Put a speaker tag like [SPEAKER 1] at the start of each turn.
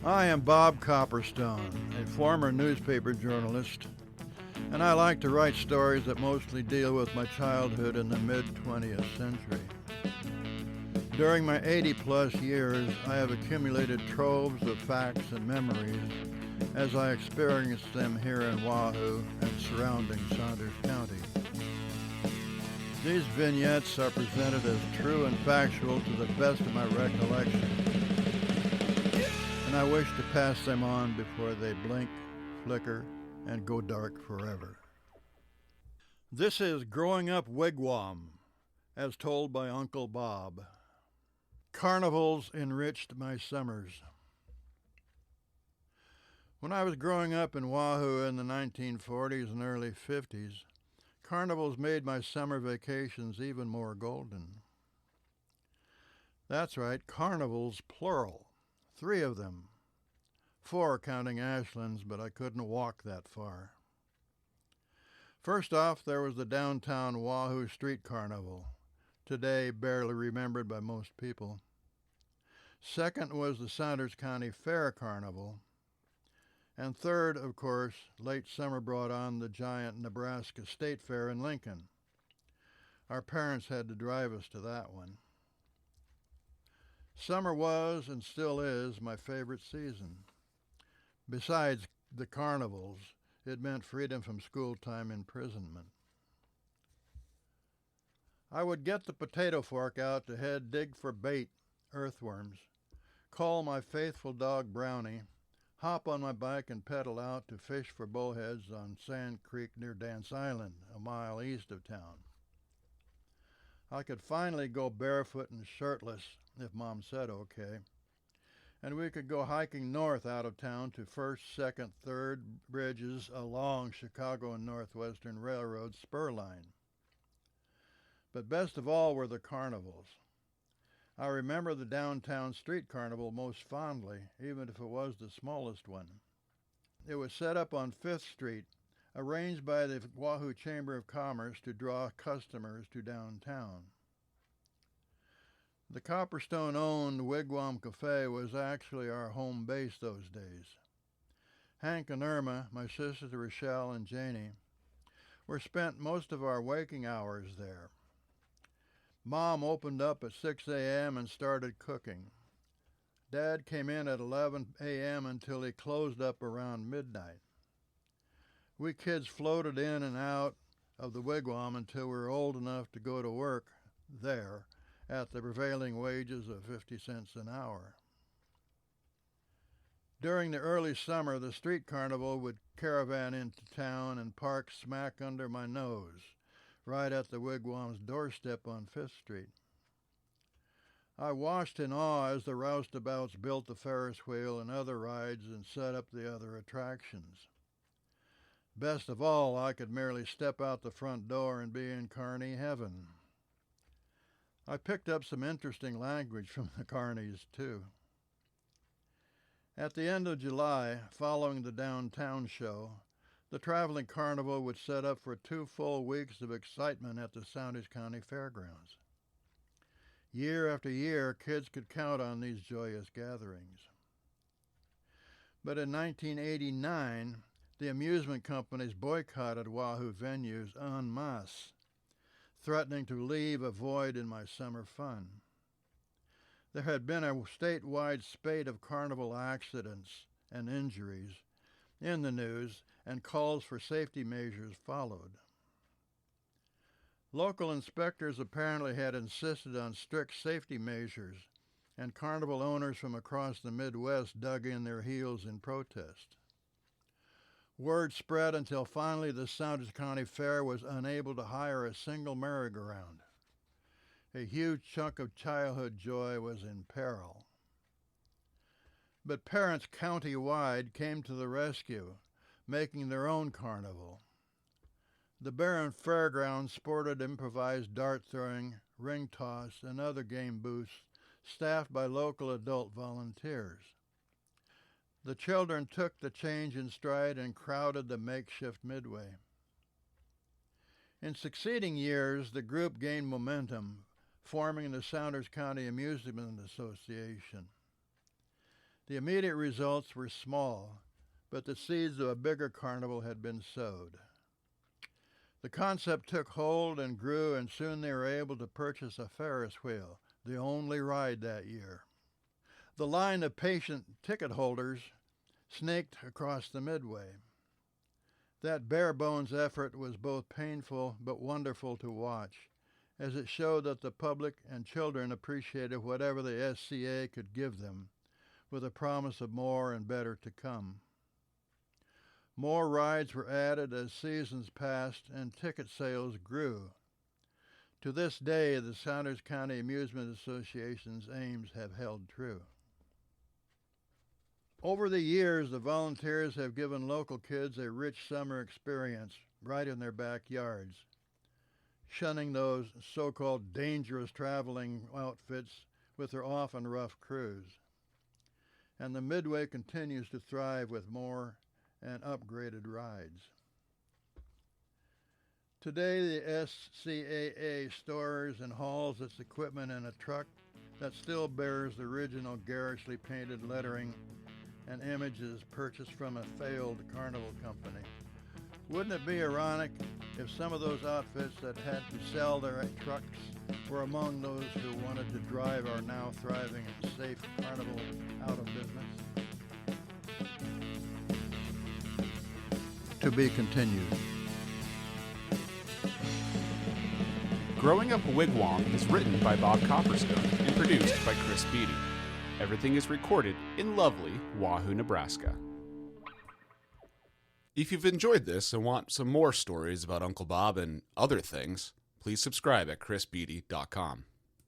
[SPEAKER 1] I am Bob Copperstone, a former newspaper journalist, and I like to write stories that mostly deal with my childhood in the mid-20th century. During my 80-plus years, I have accumulated troves of facts and memories as I experienced them here in Wahoo and surrounding Saunders County. These vignettes are presented as true and factual to the best of my recollection, and I wish to pass them on before they blink, flicker, and go dark forever. This is Growing Up Wigwam, as told by Uncle Bob. Carnivals enriched my summers. When I was growing up in Wahoo in the 1940s and early 50s, carnivals made my summer vacations even more golden. That's right, carnivals, plural. 3 of them. 4 counting Ashland's, but I couldn't walk that far. First off, there was the downtown Wahoo Street Carnival, today barely remembered by most people. Second was the Saunders County Fair Carnival. And third, of course, late summer brought on the giant Nebraska State Fair in Lincoln. Our parents had to drive us to that one. Summer was, and still is, my favorite season. Besides the carnivals, it meant freedom from school-time imprisonment. I would get the potato fork out to head dig for bait, earthworms, call my faithful dog Brownie, hop on my bike and pedal out to fish for bullheads on Sand Creek near Dance Island, a mile east of town. I could finally go barefoot and shirtless, if Mom said okay, and we could go hiking north out of town to 1st, 2nd, 3rd bridges along Chicago and Northwestern Railroad spur line. But best of all were the carnivals. I remember the downtown street carnival most fondly, even if it was the smallest one. It was set up on 5th Street, arranged by the Wahoo Chamber of Commerce to draw customers to downtown. The Copperstone-owned Wigwam Cafe was actually our home base those days. Hank and Irma, my sisters Rochelle and Janie, were spent most of our waking hours there. Mom opened up at 6 a.m. and started cooking. Dad came in at 11 a.m. until he closed up around midnight. We kids floated in and out of the wigwam until we were old enough to go to work there at the prevailing wages of 50 cents an hour. During the early summer, the street carnival would caravan into town and park smack under my nose, right at the wigwam's doorstep on 5th Street. I watched in awe as the roustabouts built the Ferris wheel and other rides and set up the other attractions. Best of all, I could merely step out the front door and be in carny heaven. I picked up some interesting language from the carnies, too. At the end of July, following the downtown show, the traveling carnival would set up for 2 full weeks of excitement at the Saunders County Fairgrounds. Year after year, kids could count on these joyous gatherings. But in 1989, the amusement companies boycotted Wahoo venues en masse, threatening to leave a void in my summer fun. There had been a statewide spate of carnival accidents and injuries in the news, and calls for safety measures followed. Local inspectors apparently had insisted on strict safety measures, and carnival owners from across the Midwest dug in their heels in protest. Word spread until finally the Saunders County Fair was unable to hire a single merry-go-round. A huge chunk of childhood joy was in peril. But parents county-wide came to the rescue, making their own carnival. The barren fairgrounds sported improvised dart throwing, ring toss, and other game booths staffed by local adult volunteers. The children took the change in stride and crowded the makeshift midway. In succeeding years, the group gained momentum, forming the Saunders County Amusement Association. The immediate results were small, but the seeds of a bigger carnival had been sowed. The concept took hold and grew, and soon they were able to purchase a Ferris wheel, the only ride that year. The line of patient ticket holders snaked across the midway. That bare-bones effort was both painful but wonderful to watch, as it showed that the public and children appreciated whatever the SCA could give them, with a promise of more and better to come. More rides were added as seasons passed and ticket sales grew. To this day, the Saunders County Amusement Association's aims have held true. Over the years, the volunteers have given local kids a rich summer experience right in their backyards, shunning those so-called dangerous traveling outfits with their often rough crews. And the Midway continues to thrive with more and upgraded rides. Today, the SCAA stores and hauls its equipment in a truck that still bears the original garishly painted lettering and images purchased from a failed carnival company. Wouldn't it be ironic if some of those outfits that had to sell their trucks were among those who wanted to drive our now thriving and safe carnival out of business? To be continued.
[SPEAKER 2] Growing Up a Wigwam is written by Bob Copperstone and produced by Chris Beatty. Everything is recorded in lovely Wahoo, Nebraska. If you've enjoyed this and want some more stories about Uncle Bob and other things, please subscribe at chrisbeatty.com.